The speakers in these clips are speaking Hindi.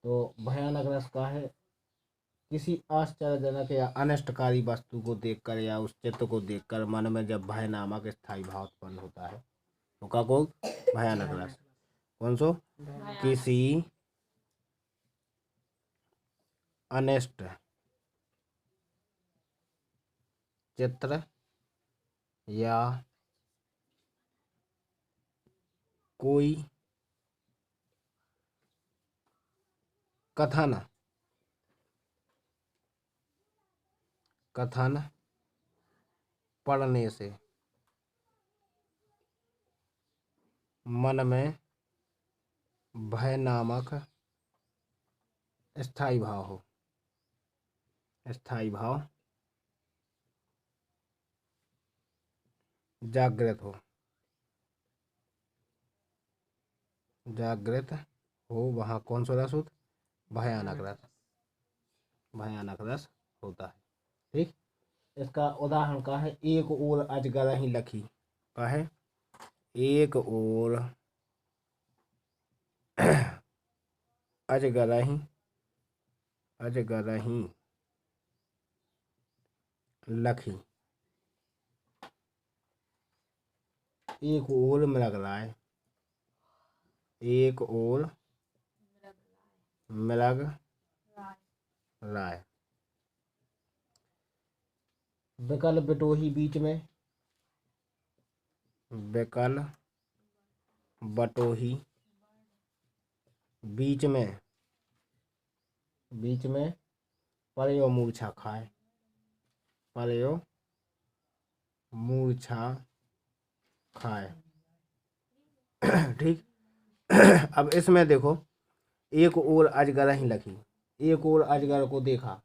तो भयानक रस का है किसी आश्चर्यजनक या अनिष्टकारी वस्तु को देखकर या उस चित्र को देखकर मन में जब भय नामक स्थायी भाव उत्पन्न होता है तो का को भयानक रस। कौन सो? किसी अनिष्ट चित्र या कोई कथन पढ़ने से मन में भय नामक स्थायी भाव जागृत हो वहाँ कौन सा रस होता? भयानक रस होता है। ठीक, इसका उदाहरण का है एक ओर अजगर ही लखी का है एक ओर अजगर ही लखी, एक ओर मृग राय, एक ओर मृग राय। विकल बटोही बीच में, विकल बटोही बीच में परयो मूर्छा खाए, परयो मूर्छा खाए। ठीक, अब इसमें देखो एक ओर अजगर ही लखी, एक ओर अजगर को देखा,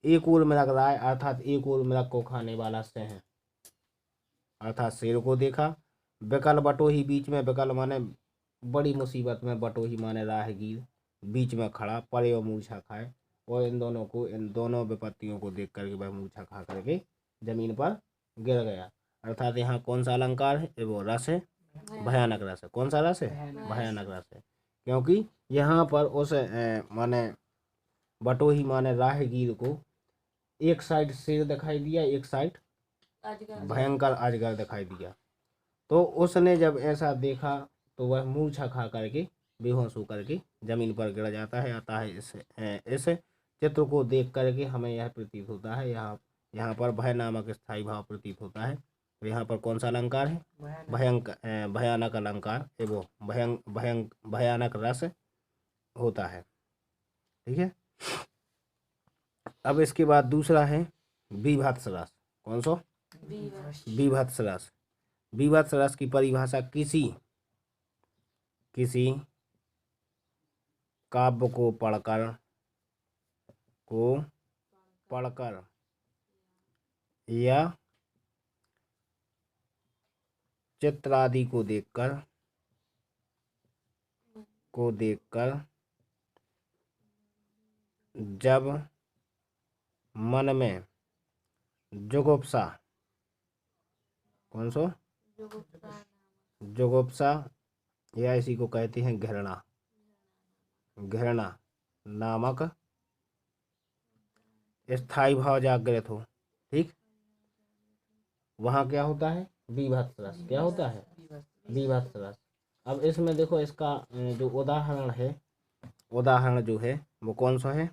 एक ओर मृग राय अर्थात एक ओर मृग को खाने वाला सिंह अर्थात शेर को देखा। विकल बटोही बीच में, विकल माने बड़ी मुसीबत में, बटोही माने राहगीर, बीच में खड़ा, परयो मूर्छा खाए, और इन दोनों विपत्तियों को देख करके वह मूर्छा खा करके जमीन पर गिर गया। अर्थात यहाँ कौन सा अलंकार है? वो रस है भयानक रस है। कौन सा रस है? भयानक रस है। क्योंकि यहाँ पर उस माने बटोही माने राहगीर को एक साइड शेर दिखाई दिया, एक साइड भयंकर अजगर दिखाई दिया। तो उसने जब ऐसा देखा तो वह मूर्छा खा करके बेहोश होकर के जमीन पर गिर जाता है। आता है इस चित्र को देख करके हमें यह प्रतीत होता है, यहाँ पर भय नामक स्थायी भाव प्रतीत होता है। तो यहाँ पर कौन सा अलंकार है? भयानक अलंकार एवं भयानक रस होता है। ठीक है, अब इसके बाद दूसरा है बीभत्स रस। कौन सा? बीभत्स रस। बीभत्स रस की परिभाषा किसी काव्य को पढ़कर या चित्र आदि को देखकर जब मन में जुगुप्सा, कौन सा? जुगुप्सा या इसी को कहते हैं घृणा नामक स्थायी भाव जागृत हो। ठीक, वहाँ क्या होता है? बीभत्स रस। क्या होता है? बीभत्स रस। अब इसमें देखो इसका जो उदाहरण है, उदाहरण जो है वो कौन सा है?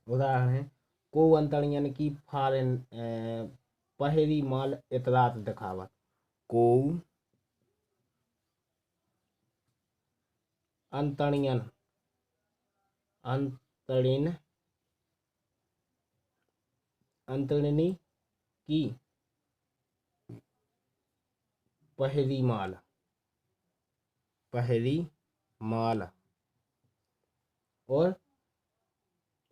उदाहरण है को अंतड़ियन की फारेन पहरी माल इतरात दिखावत। को अंतड़िनी की पहरी माल और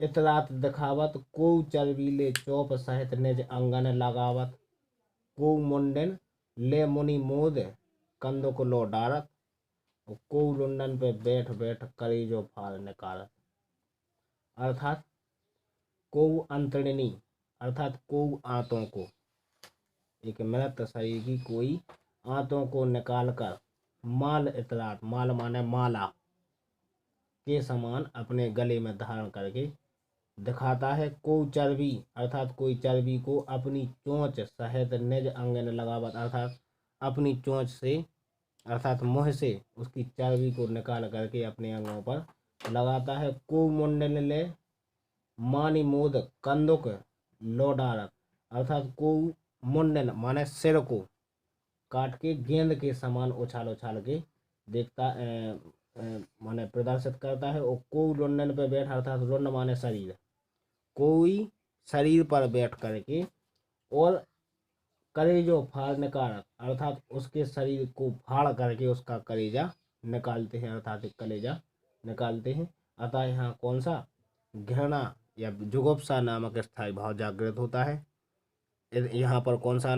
इतरात दिखावत। को चरबीले चौप सहित निज अंगन लगावत। को मुंडन ले मुनि मोद कंदुक लो डारत। को लुंडन पे बैठ करी जो फार निकारत। अर्थात को अंतड़िनी अर्थात को आंतों को, एक मृत शरीर की कोई आंतों को निकाल कर माल इतरात, माल माने माला, के समान अपने गले में धारण करके दिखाता है। को चर्बी अर्थात कोई चर्बी को अपनी चोंच सहित निज अंगन लगावत अर्थात अपनी चोंच से अर्थात मुँह से उसकी चर्बी को निकाल करके अपने अंगों पर लगाता है। को मुंडन ले मानी मोद कंदुक लोडारक अर्थात को मुंडन माने सिर को काट के गेंद के समान उछाल उछाल के देखता माने प्रदर्शित करता है। और को रुंडन पे बैठ अर्थात रुंड माने शरीर, कोई शरीर पर बैठ करके और कलेजो फाड़ने कारक अर्थात उसके शरीर को फाड़ करके उसका कलेजा निकालते हैं अर्थात कलेजा निकालते हैं। अतः यहाँ कौन सा घृणा या जुगुप्सा नामक स्थायी भाव जागृत होता है। यहाँ पर कौन सा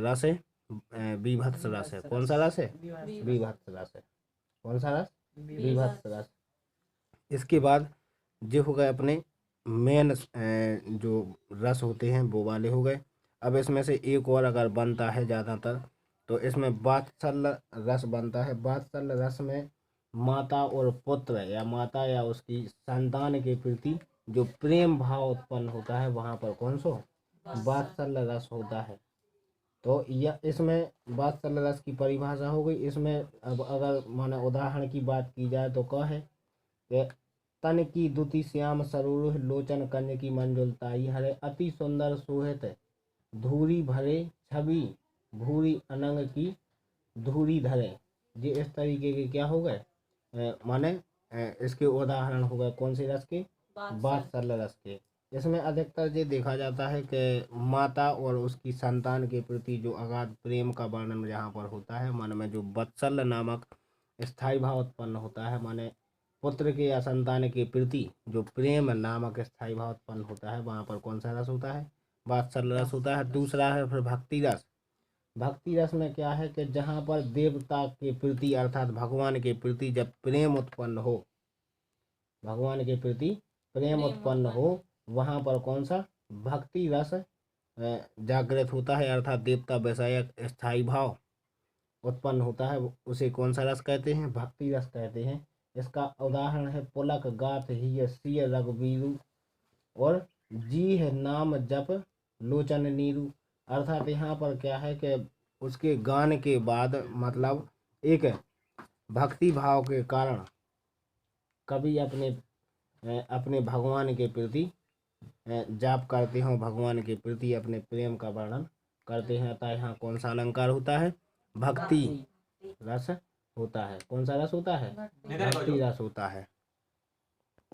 रस है? बीभत्स रस है। कौन सा रस है? बीभत्स रस है। कौन सा रस? बीभत्स रस। इसके बाद जो हो गए अपने मेन जो रस होते हैं वो वाले हो गए। अब इसमें से एक और अगर बनता है ज़्यादातर तो इसमें वात्सल्य रस बनता है। वात्सल्य रस में माता और पुत्र या माता या उसकी संतान के प्रति जो प्रेम भाव उत्पन्न होता है वहाँ पर कौन सो वात्सल्य रस होता है। तो यह इसमें वात्सल्य रस की परिभाषा हो गई। इसमें अब अगर माने उदाहरण की बात की जाए तो कह है कि तन की दुति श्याम सरूर लोचन कंज की मंजुलताई हरे अति सुंदर सोहित धूरी भरे छवि भूरी अनंग की धूरी धरे। ये इस तरीके के क्या हो गए माने इसके उदाहरण हो गए कौन से रस के? वात्सल्य रस के। इसमें अधिकतर ये देखा जाता है कि माता और उसकी संतान के प्रति जो अगाध प्रेम का वर्णन यहाँ पर होता है। मन में जो वात्सल्य नामक स्थायी भाव उत्पन्न होता है माने पुत्र के या संतान के प्रति जो प्रेम नामक स्थायी भाव उत्पन्न होता है वहाँ पर कौन सा रस होता है? वात्सल्य रस होता है। दूसरा है फिर भक्ति रस। भक्ति रस में क्या है कि जहाँ पर देवता के प्रति अर्थात भगवान के प्रति जब प्रेम उत्पन्न हो, भगवान के प्रति प्रेम उत्पन्न हो वहाँ पर कौन सा भक्ति रस जागृत होता है अर्थात देवता विषयक स्थायी भाव उत्पन्न होता है। उसे कौन सा रस कहते हैं? भक्ति रस कहते हैं। इसका उदाहरण है पुलक गात ही सिय रघुवीरु और जी है नाम जप लोचन नीरू अर्थात यहाँ पर क्या है कि उसके गान के बाद मतलब एक भक्ति भाव के कारण कभी अपने भगवान के प्रति जाप करते हो, भगवान के प्रति अपने प्रेम का वर्णन करते हैं। अतः यहाँ कौन सा अलंकार होता है? भक्ति रस होता है। कौन सा रस होता है? भक्ति रस होता है।